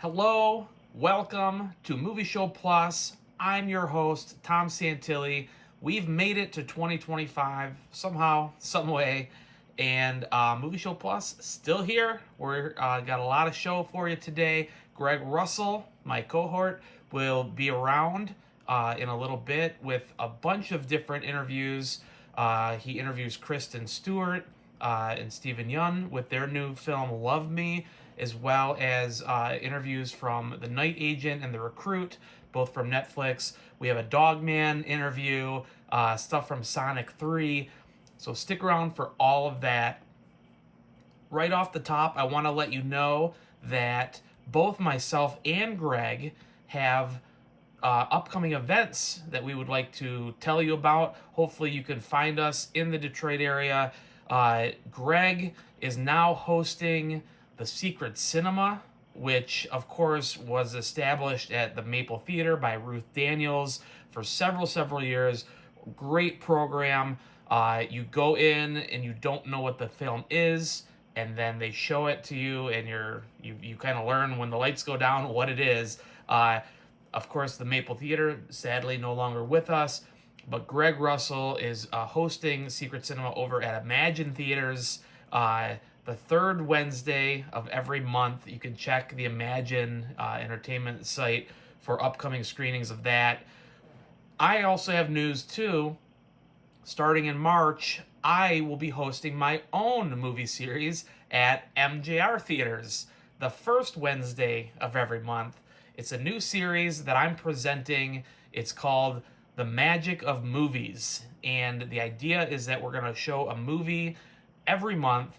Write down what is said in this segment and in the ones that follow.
Hello, welcome to Movie Show Plus. I'm your host, Tom Santilli. We've made it to 2025 somehow, some way, and Movie Show Plus still here. We're got a lot of show for you today. Greg Russell, my cohort, will be around in a little bit with a bunch of different interviews. He interviews Kristen Stewart and Stephen Yeun with their new film Love Me, as well as interviews from The Night Agent and The Recruit, both from Netflix. We have a Dogman interview, stuff from Sonic 3. So stick around for all of that. Right off the top, I want to let you know that both myself and Greg have upcoming events that we would like to tell you about. Hopefully you can find us in the Detroit area. Greg is now hosting the Secret Cinema, which of course was established at the Maple Theater by Ruth Daniels for several years. Great program. You go in and you don't know what the film is, and then they show it to you, and you kind of learn when the lights go down what it is. Of course, the Maple Theater, sadly, no longer with us, but Greg Russell is hosting Secret Cinema over at Imagine Theaters the third Wednesday of every month. You can check the Imagine Entertainment site for upcoming screenings of that. I also have news, too. Starting in March, I will be hosting my own movie series at MJR Theaters the first Wednesday of every month. It's a new series that I'm presenting. It's called The Magic of Movies. And the idea is that we're going to show a movie every month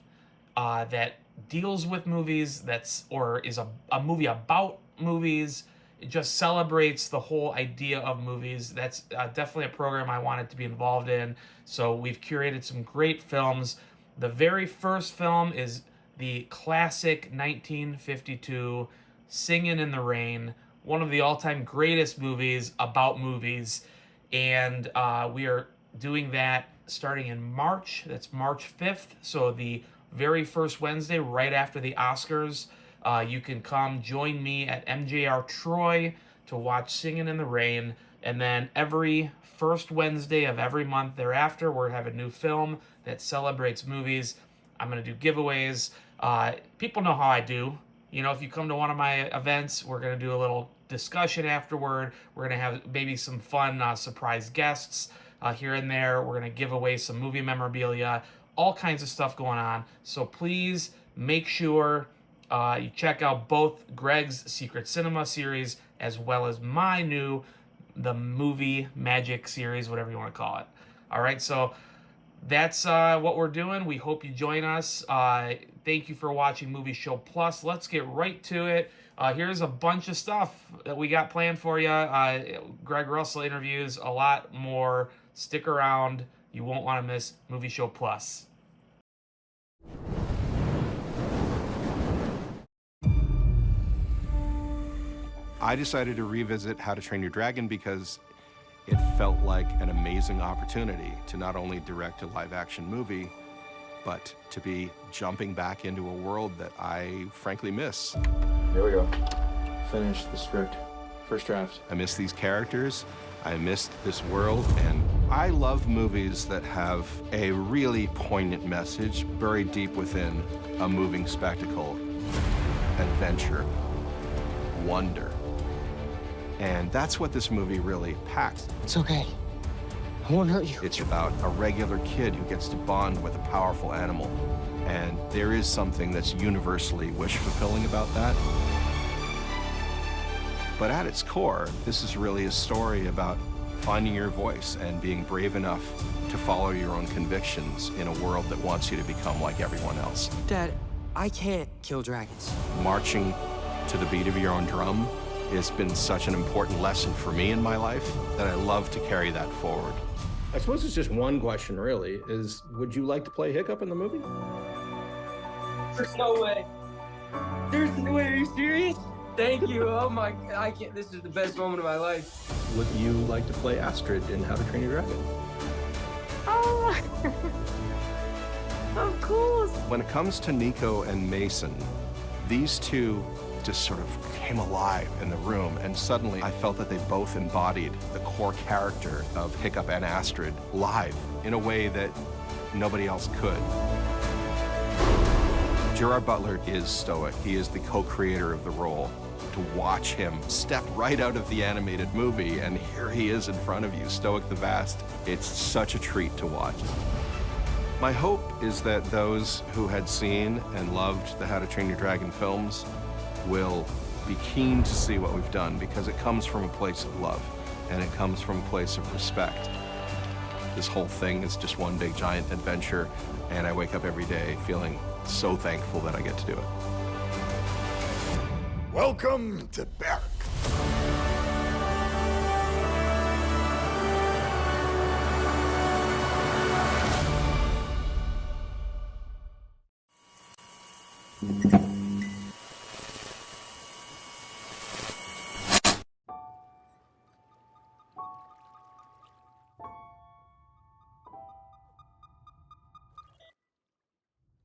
that deals with movies, or is a movie about movies. It just celebrates the whole idea of movies. That's definitely a program I wanted to be involved in. So we've curated some great films. The very first film is the classic 1952 Singin' in the Rain, one of the all-time greatest movies about movies. And we are doing that starting in March. That's March 5th. So the very first Wednesday, right after the Oscars, you can come join me at MJR Troy to watch Singin' in the Rain. And then every first Wednesday of every month thereafter, we're having a new film that celebrates movies. I'm going to do giveaways. People know how I do. You know, if you come to one of my events, we're going to do a little discussion afterward. We're going to have maybe some fun surprise guests here and there. We're going to give away some movie memorabilia, all kinds of stuff going on. So please make sure you check out both Greg's Secret Cinema series as well as my new The Movie Magic series, whatever you want to call it. All right, so that's what we're doing. We hope you join us. Thank you for watching Movie Show Plus. Let's get right to it. Here's a bunch of stuff that we got planned for you. Greg Russell interviews, a lot more. Stick around. You won't want to miss Movie Show Plus. I decided to revisit How to Train Your Dragon because it felt like an amazing opportunity to not only direct a live-action movie, but to be jumping back into a world that I frankly miss. Here we go. Finish the script. First draft. I miss these characters, I missed this world, and I love movies that have a really poignant message buried deep within a moving spectacle, adventure, wonder. And that's what this movie really packs. It's okay. I won't hurt you. It's about a regular kid who gets to bond with a powerful animal. And there is something that's universally wish-fulfilling about that. But at its core, this is really a story about finding your voice and being brave enough to follow your own convictions in a world that wants you to become like everyone else. Dad, I can't kill dragons. Marching to the beat of your own drum has been such an important lesson for me in my life that I love to carry that forward. I suppose it's just one question, really, is would you like to play Hiccup in the movie? There's no way. There's no way. Are you serious? Thank you. Oh my, I can't. This is the best moment of my life. Would you like to play Astrid in How to Train Your Dragon? Oh, of course. When it comes to Nico and Mason, these two just sort of came alive in the room, and suddenly I felt that they both embodied the core character of Hiccup and Astrid live in a way that nobody else could. Gerard Butler is stoic. He is the co-creator of the role. To watch him step right out of the animated movie, and here he is in front of you, Stoic the Vast, it's such a treat to watch. My hope is that those who had seen and loved the How to Train Your Dragon films will be keen to see what we've done, because it comes from a place of love, and it comes from a place of respect. This whole thing is just one big giant adventure, and I wake up every day feeling so thankful that I get to do it. Welcome to Barrack.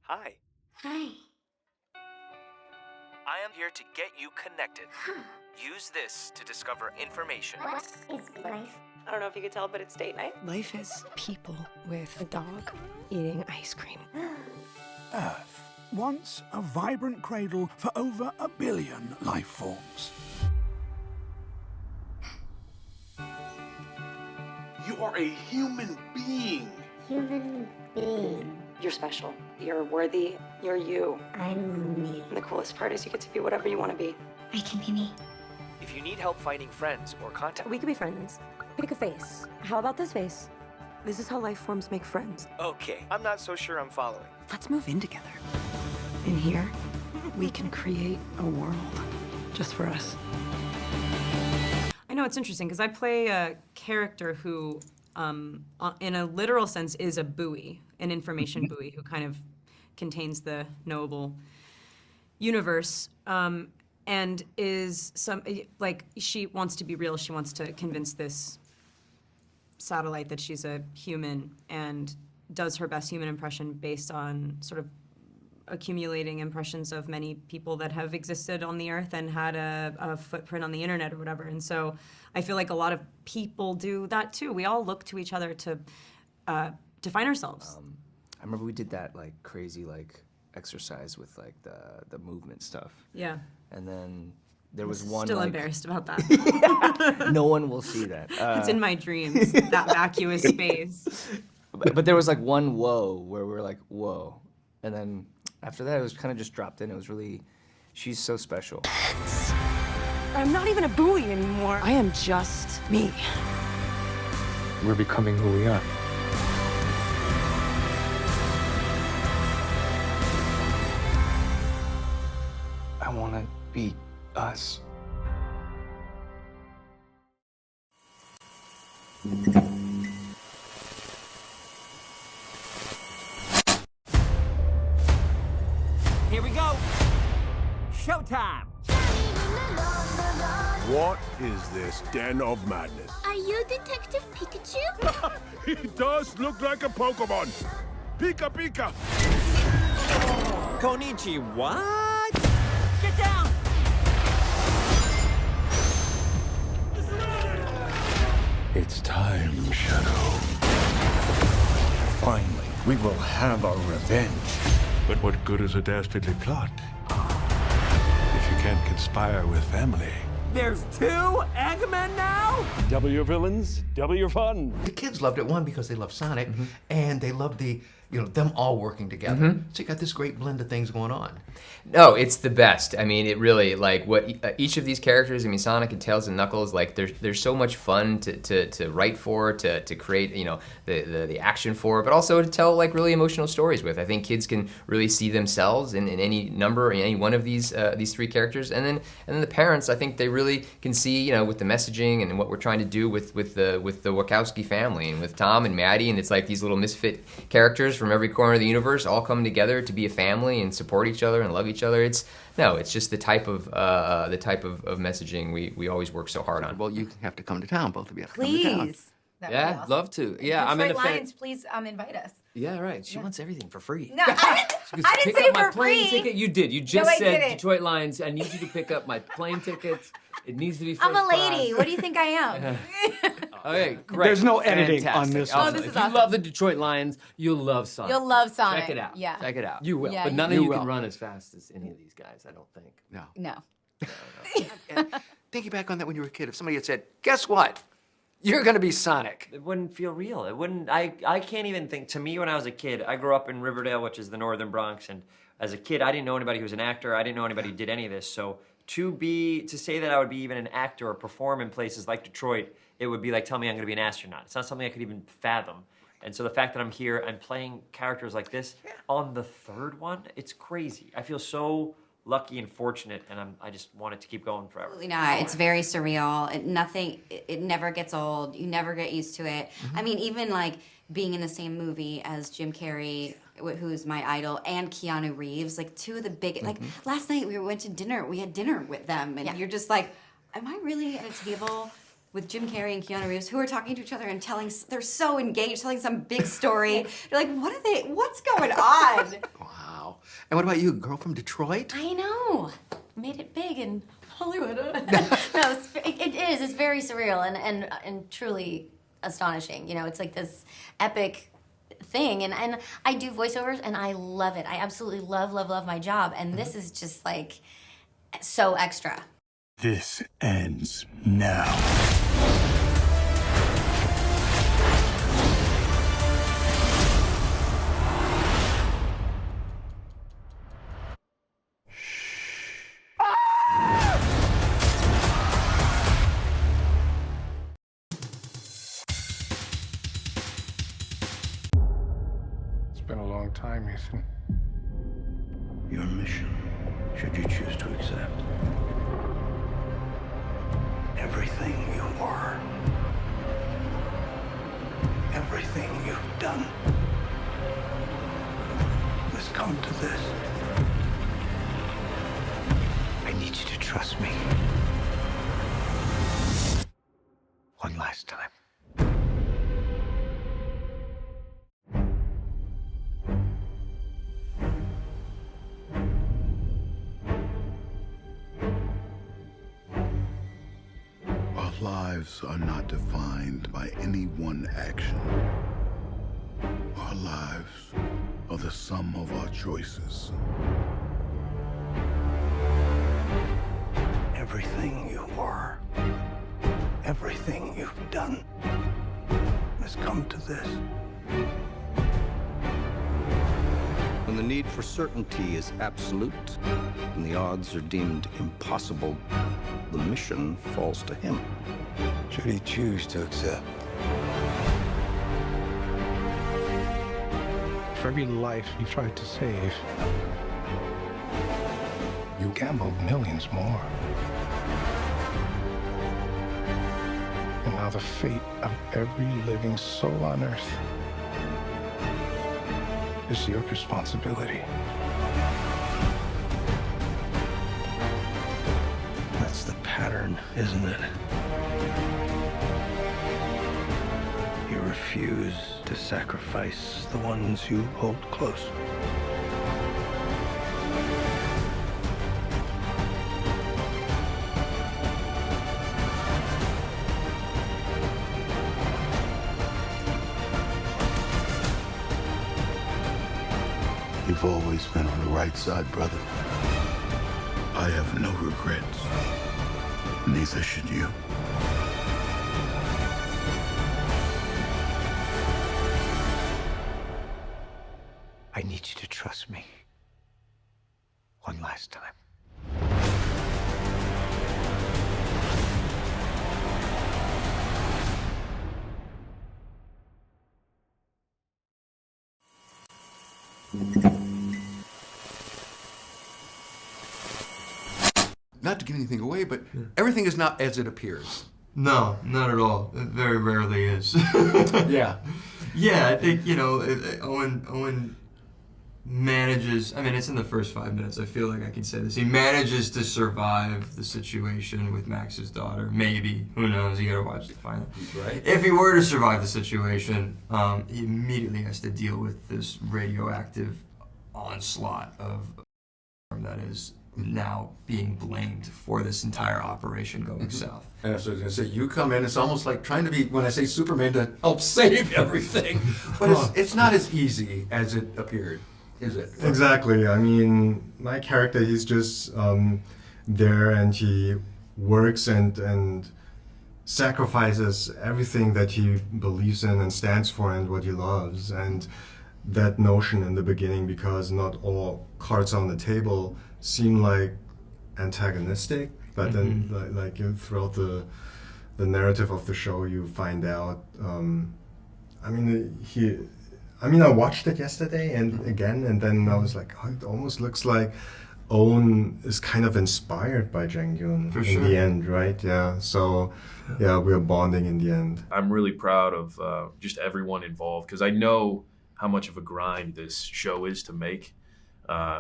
Hi. Hi. I am here to get you connected. Use this to discover information. What is life? I don't know if you could tell, but it's date night. Life is people with a dog eating ice cream. Earth, once a vibrant cradle for over 1 billion life forms. You are a human being. Human being. You're special. You're worthy. You're you. I'm me. And the coolest part is you get to be whatever you want to be. I can be me. If you need help finding friends or contact, We could be friends. Pick a face. How about this face? This is how life forms make friends. okay, I'm not so sure I'm following. Let's move in together. In here, we can create a world just for us. I know it's interesting because I play a character who, in a literal sense, is a buoy, an information buoy who kind of contains the knowable universe, and is she wants to be real. She wants to convince this satellite that she's a human and does her best human impression based on sort of accumulating impressions of many people that have existed on the earth and had a footprint on the internet or whatever. And so I feel like a lot of people do that too. We all look to each other to define ourselves. I remember we did that like crazy exercise with like the movement stuff. Yeah. And then there was one. Still embarrassed about that. No one will see that. It's in my dreams, that vacuous space. But there was like one whoa where we were like whoa, and then after that it was kind of just dropped in. It was really, she's so special. I'm not even a buoy anymore. I am just me. We're becoming who we are. I want to be us. Here we go. Showtime. What is this den of madness? Are you Detective Pikachu? He does look like a Pokemon. Pika Pika. Konichi, what? Get down! It's time, Shadow. Finally, we will have our revenge. But what good is a dastardly plot if you can't conspire with family? There's 2 Eggmen now? Double your villains, double your fun. The kids loved it, one, because they love Sonic, and they loved them all working together. So you got this great blend of things going on. No, it's the best. I mean, it really, like, what each of these characters, I mean, Sonic and Tails and Knuckles, like, there's so much fun to write for, to create, the action for, but also to tell, like, really emotional stories with. I think kids can really see themselves in any number, in any one of these 3 characters, and then the parents, I think they really can see, with the messaging and what we're trying to do with the Wachowski family and with Tom and Maddie, and it's like these little misfit characters from every corner of the universe all come together to be a family and support each other and love each other. It's just the type of messaging we always work so hard on. Well, you have to come to town, both of you have to come to town. Please. That would be Yeah, awesome. love to. Yeah, I'm in Detroit a Lions, please invite us. Yeah, right. She wants everything for free. No, I didn't Pick say up my for plane free. ticket. You did. You just I said didn't. Detroit Lions. I need you to pick up my plane tickets. It needs to be first I'm a lady. class. What do you think I am? Okay, great. There's no editing Fantastic. on this Awesome. one. this is If you awesome. love the Detroit Lions, you'll love Sonic. You'll love Sonic. Check it out. Yeah. Check it out. You will. Yeah, But none you of you will. can run as fast as any of these guys, I don't think. No. No. And thinking back on that when you were a kid, if somebody had said, guess what? You're going to be Sonic. It wouldn't feel real. It wouldn't. I can't even think. To me, when I was a kid, I grew up in Riverdale, which is the northern Bronx, and as a kid, I didn't know anybody who was an actor. I didn't know anybody who did any of this. So to say that I would be even an actor or perform in places like Detroit, it would be like telling me I'm going to be an astronaut. It's not something I could even fathom. And so the fact that I'm here, I'm playing characters like this on the third one, it's crazy. I feel so lucky and fortunate, and I just want it to keep going forever. Absolutely not. It's very surreal. It never gets old. You never get used to it. I mean, even like being in the same movie as Jim Carrey, who's my idol, and Keanu Reeves, like two of the big, like last night we went to dinner, we had dinner with them, and you're just like, am I really at a table with Jim Carrey and Keanu Reeves, who are talking to each other and they're so engaged, telling some big story. You're like, what's going on? Wow. And what about you, girl from Detroit? I know. Made it big in Hollywood. No, it is. It's very surreal and truly astonishing. You know, it's like this epic thing. And I do voiceovers and I love it. I absolutely love my job. And this is just like so extra. This ends now. It's been a long time, Ethan. Your mission, should you choose to accept. Everything you are, everything you've done, has come to this. I need you to trust me. One last time. Our lives are not defined by any one action. Our lives are the sum of our choices. Everything you are, everything you've done, has come to this. When the need for certainty is absolute and the odds are deemed impossible, the mission falls to him. Should he choose to accept? For every life you tried to save, you gambled millions more. And now the fate of every living soul on Earth is your responsibility. That's the pattern, isn't it? You refuse to sacrifice the ones you hold close. You've always been on the right side, brother. I have no regrets. Neither should you. I need you to trust me. One last time. Not to give anything away, but everything is not as it appears. No, not at all. It very rarely is. Yeah. Yeah, I think, you know, Owen manages, I mean, it's in the first 5 minutes, I feel like I can say this. He manages to survive the situation with Max's daughter. Maybe. Who knows? You gotta watch to find out. Right. If he were to survive the situation, he immediately has to deal with this radioactive onslaught of that is now being blamed for this entire operation going south. And I was going to say, you come in, it's almost like trying to be, when I say Superman, to help save everything. But it's not as easy as it appeared, is it? Exactly. I mean, my character, he's just there, and he works and sacrifices everything that he believes in and stands for and what he loves. And that notion in the beginning, because not all cards on the table seem like antagonistic, but then like throughout the narrative of the show, you find out. I watched it yesterday and again, and then I was like, oh, it almost looks like Owen is kind of inspired by Jang Yeun in the end, right? Yeah. So yeah, we're bonding in the end. I'm really proud of just everyone involved, because I know how much of a grind this show is to make.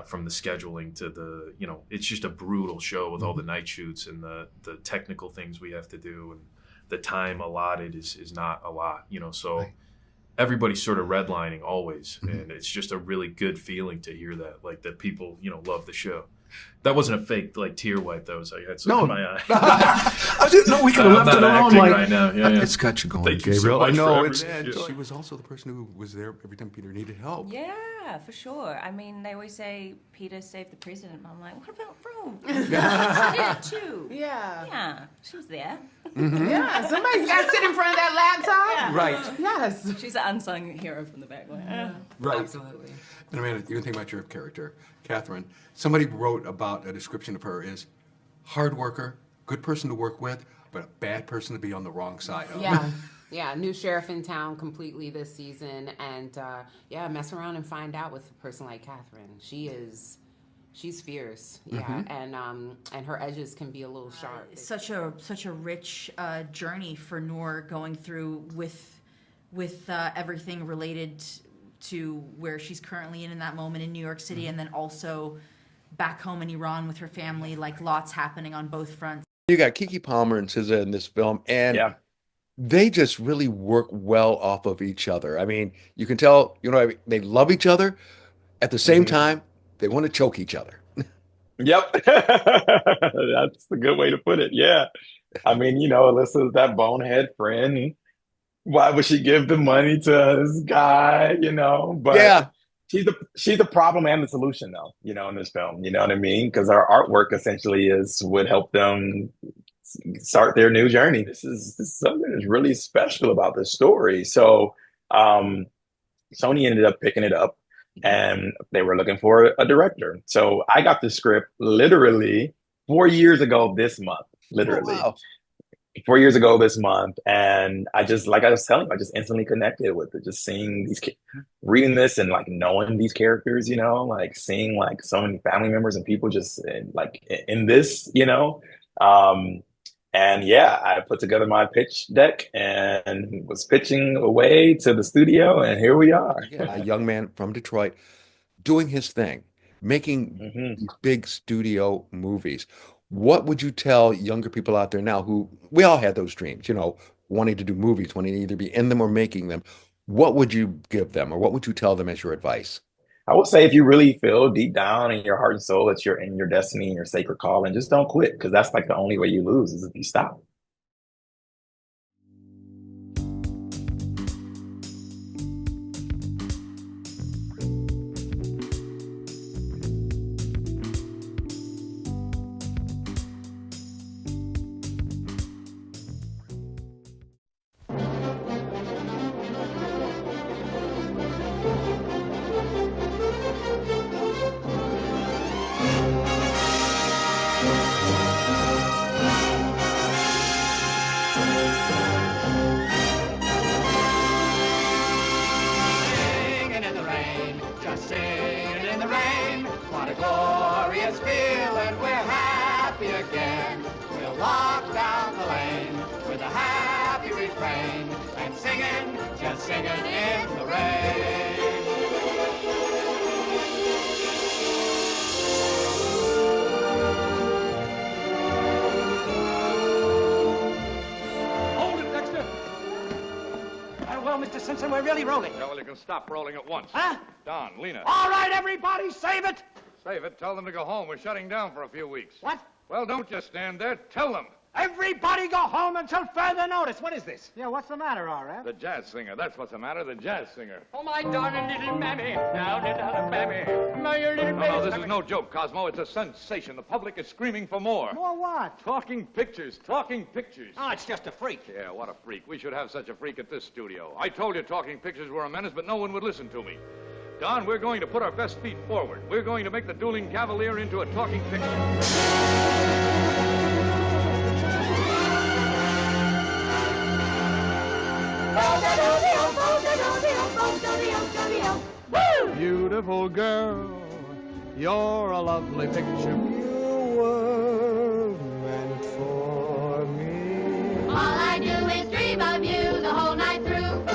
From the scheduling to the, it's just a brutal show with all the night shoots and the technical things we have to do, and the time allotted is not a lot, so everybody's sort of redlining always, and it's just a really good feeling to hear that, like that people, love the show. That wasn't a fake tear wipe. That was I had something in my eye. No, we could have left it alone. Like, right now. Yeah. It's got you going, Thank Gabriel. you so much I know. for She was also the person who was there every time Peter needed help. Yeah, for sure. I mean, they always say Peter saved the president. I'm like, what about Rome? Yeah. She did too. Yeah. Yeah, she was there. Yeah, somebody's got to sit in front of that laptop. Yeah. Right. Yes. She's an unsung hero from the back. Right. Absolutely. And Amanda, you can think about your character, Catherine. Somebody wrote about a description of her is hard worker, good person to work with, but a bad person to be on the wrong side of. Yeah. Yeah, new sheriff in town completely this season, and mess around and find out with a person like Catherine. She's fierce, and her edges can be a little sharp. Such a rich journey for Noor going through with everything related to where she's currently in that moment in New York City, and then also back home in Iran with her family. Like, lots happening on both fronts. You got Keke Palmer and SZA in this film, and they just really work well off of each other. I mean, you can tell, they love each other. At the same time, they want to choke each other. Yep. That's a good way to put it. Yeah. I mean, Alyssa's that bonehead friend. Why would she give the money to this guy, But yeah, she's the problem and the solution, though, in this film. You know what I mean? Because our artwork essentially would help them start their new journey. This is something that's really special about this story. So Sony ended up picking it up, and they were looking for a director. So I got the script literally 4 years ago this month, literally. Oh, wow. 4 years ago this month, and I just, like I was telling you, I just instantly connected with it. Just seeing these, reading this, and like knowing these characters, like seeing like so many family members and people just like in this, and yeah, I put together my pitch deck and was pitching away to the studio, and here we are. A young man from Detroit doing his thing, making these big studio movies. What would you tell younger people out there now who, we all had those dreams, wanting to do movies, wanting to either be in them or making them? What would you give them, or what would you tell them as your advice? I would say, if you really feel deep down in your heart and soul that you're in your destiny and your sacred calling, just don't quit, because that's like the only way you lose is if you stop. Just singing in the rain. Stevenson. We're really rolling. Yeah, well, you can stop rolling at once. Huh? Don, Lena. All right, everybody, save it. Save it. Tell them to go home. We're shutting down for a few weeks. What? Well, don't just stand there. Tell them. Everybody go home until further notice. What is this? Yeah, what's the matter, R.F.? The jazz singer. That's what's the matter. The jazz singer. Oh, my darling little mammy. Now, little mammy. My little No, this is no joke, Cosmo. It's a sensation. The public is screaming for more. More what? Talking pictures. Talking pictures. Oh, it's just a freak. Yeah, what a freak. We should have such a freak at this studio. I told you talking pictures were a menace, but no one would listen to me. Don, we're going to put our best feet forward. We're going to make the dueling cavalier into a talking picture. Beautiful girl, you're a lovely picture. You were meant for me. All I do is dream of you the whole night through.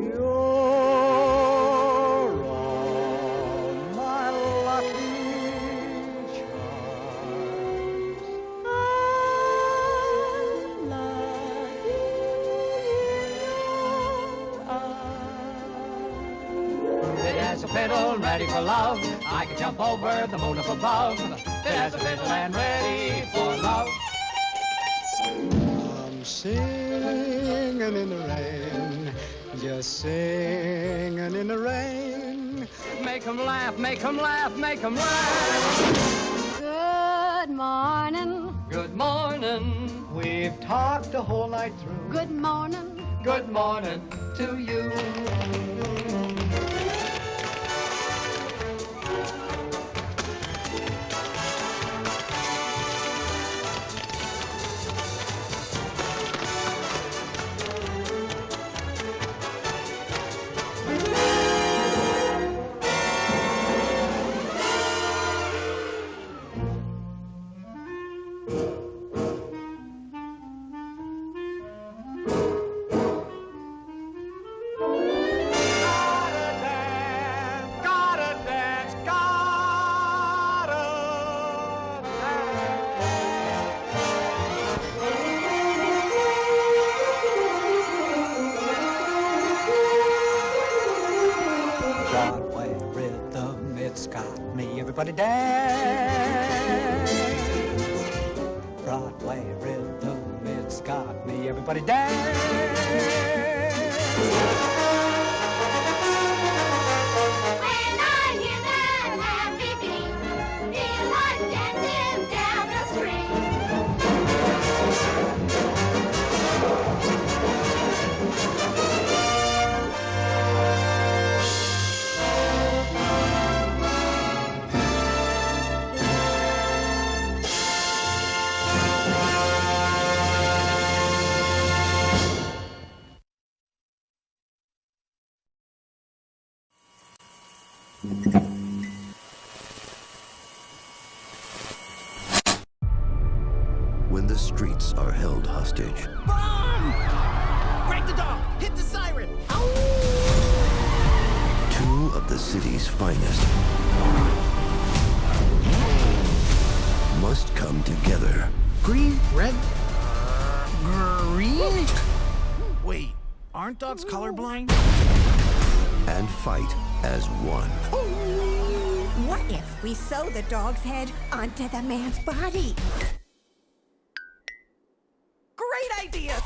You're all my lucky charms. I'm lucky There's a fiddle ready for love. I can jump over the moon up above. There's a fiddle and ready for love. I'm singing in the rain, just singing in the rain. Make 'em laugh, make 'em laugh, make 'em laugh. Good morning. Good morning. We've talked the whole night through. Good morning. Good morning to you. Broadway rhythm, it's got me. Everybody dance. Broadway rhythm, it's got me. Everybody dance. When I hear that happy beat, feel like dancing down the street. When the streets are held hostage, Bomb! Break the dog! Hit the siren! two of the city's finest must come together Green, red, green? Wait, aren't dogs colorblind? and fight as one. What if we sew the dog's head onto the man's body? Great idea!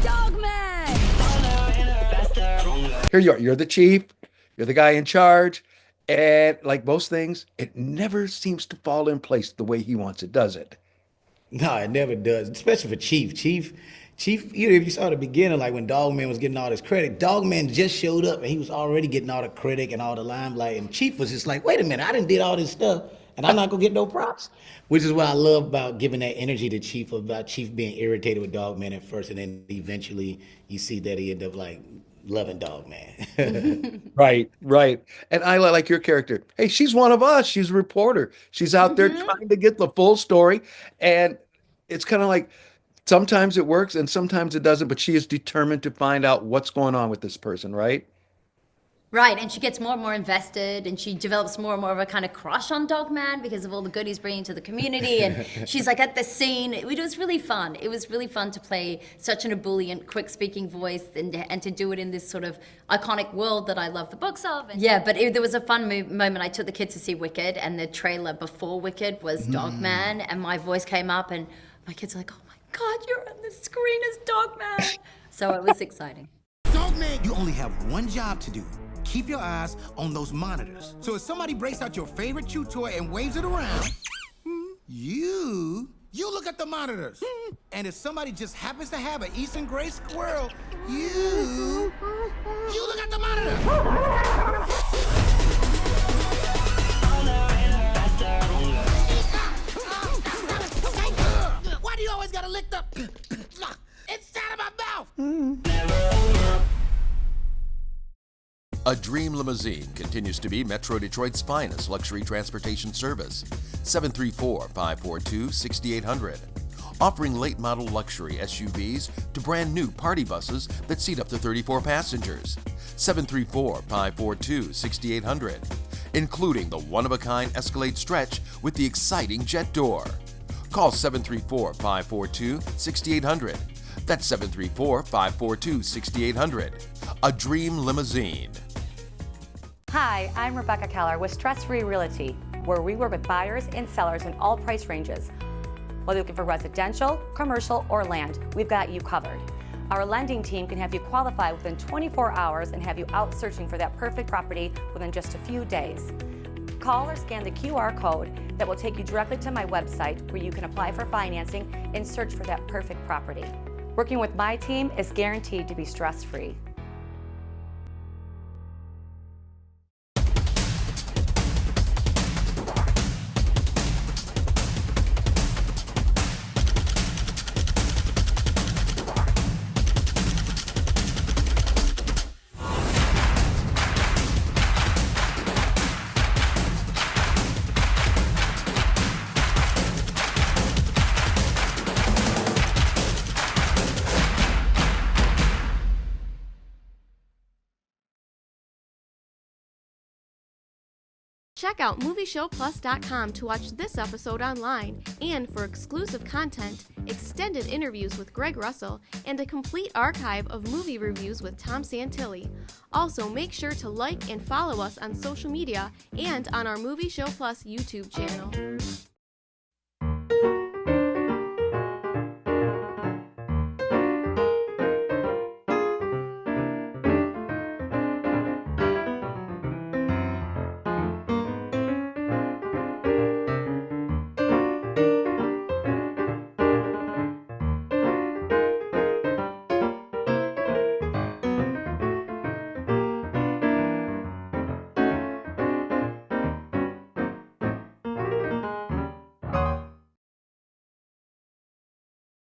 Dogman! Here you are. You're the chief. You're the guy in charge. And like most things, it never seems to fall in place the way he wants it, does it? No, it never does, especially for Chief. Chief, you know, if you saw the beginning, like when Dogman was getting all this credit, Dogman just showed up and he was already getting all the credit and all the limelight. And Chief was just like, wait a minute, I done did all this stuff and I'm not gonna get no props. Which is what I love about giving that energy to Chief, about Chief being irritated with Dogman at first, and then eventually you see that he ended up like loving Dogman. Right, right. And I like your character. Hey, she's one of us. She's a reporter. She's out there trying to get the full story. And it's kind of like sometimes it works and sometimes it doesn't, but she is determined to find out what's going on with this person, right? Right, and she gets more and more invested, and she develops more and more of a kind of crush on Dogman because of all the good he's bringing to the community, and she's like at the scene. It was really fun. It was really fun to play such an ebullient, quick-speaking voice and to do it in this sort of iconic world that I love the books of. And yeah, but there was a fun moment. I took the kids to see Wicked, and the trailer before Wicked was Dogman, and my voice came up, and my kids were like, oh my God, you're on the screen as Dogman. So it was exciting. Dogman, you only have one job to do. Keep your eyes on those monitors. So if somebody breaks out your favorite chew toy and waves it around, you look at the monitors. And if somebody just happens to have an Eastern gray squirrel, you look at the monitor. Why do you always gotta lick the inside of my mouth? A Dream Limousine continues to be Metro Detroit's finest luxury transportation service. 734-542-6800. Offering late model luxury SUVs to brand new party buses that seat up to 34 passengers. 734-542-6800. Including the one-of-a-kind Escalade stretch with the exciting jet door. Call 734-542-6800. That's 734-542-6800. A Dream Limousine. Hi, I'm Rebecca Keller with Stress Free Realty, where we work with buyers and sellers in all price ranges. Whether you're looking for residential, commercial, or land, we've got you covered. Our lending team can have you qualify within 24 hours and have you out searching for that perfect property within just a few days. Call or scan the QR code that will take you directly to my website where you can apply for financing and search for that perfect property. Working with my team is guaranteed to be stress-free. Check out MovieShowPlus.com to watch this episode online and for exclusive content, extended interviews with Greg Russell, and a complete archive of movie reviews with Tom Santilli. Also, make sure to like and follow us on social media and on our Movie Show Plus YouTube channel.